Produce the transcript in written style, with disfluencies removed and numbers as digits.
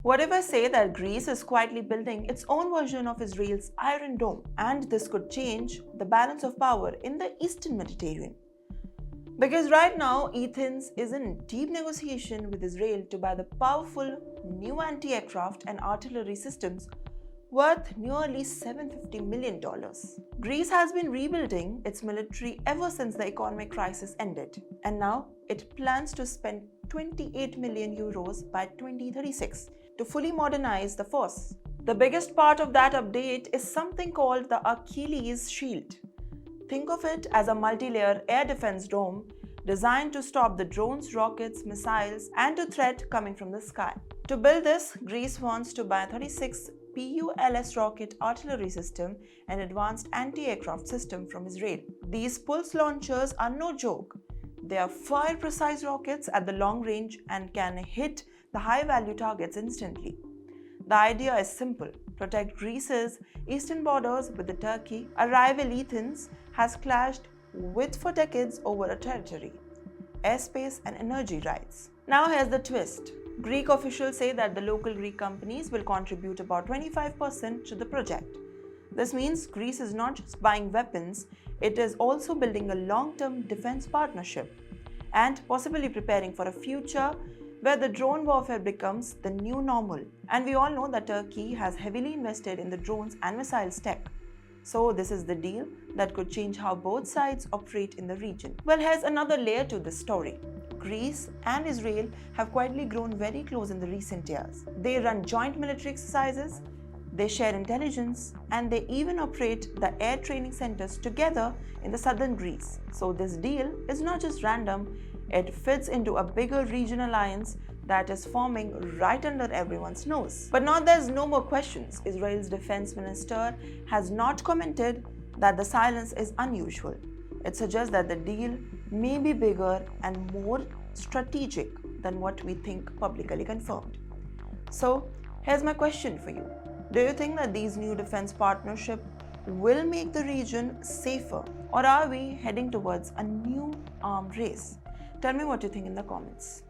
What if I say that Greece is quietly building its own version of Israel's Iron Dome, and this could change the balance of power in the Eastern Mediterranean? Because right now, Athens is in deep negotiation with Israel to buy the powerful new anti-aircraft and artillery systems worth nearly $750 million. Greece has been rebuilding its military ever since the economic crisis ended, and now it plans to spend 28 million euros by 2036 to fully modernize the force. The biggest part of that update is something called the Achilles Shield. Think of it as a multi-layer air defense dome designed to stop the drones, rockets, missiles, and the threat coming from the sky. To build this, Greece wants to buy 36 PULS rocket artillery system and advanced anti-aircraft system from Israel. These PULS launchers are no joke. They are fire-precise rockets at the long range and can hit the high-value targets instantly. The idea is simple: protect Greece's eastern borders with the Turkey. A rival Athens has clashed with for decades over a territory, airspace, and energy rights. Now here's the twist. Greek officials say that the local Greek companies will contribute about 25% to the project. This means Greece is not just buying weapons, it is also building a long-term defense partnership and possibly preparing for a future where the drone warfare becomes the new normal. And we all know that Turkey has heavily invested in the drones and missiles tech. So this is the deal that could change how both sides operate in the region. Well, here's another layer to this story. Greece and Israel have quietly grown very close in the recent years. They run joint military exercises, they share intelligence, and they even operate the air training centers together in the southern Greece. So this deal is not just random, it fits into a bigger regional alliance that is forming right under everyone's nose. But now there's no more questions. Israel's defense minister has not commented that the silence is unusual. It suggests that the deal may be bigger and more strategic than what we think publicly confirmed. So here's my question for you. Do you think that these new defense partnerships will make the region safer, or are we heading towards a new arms race? Tell me what you think in the comments.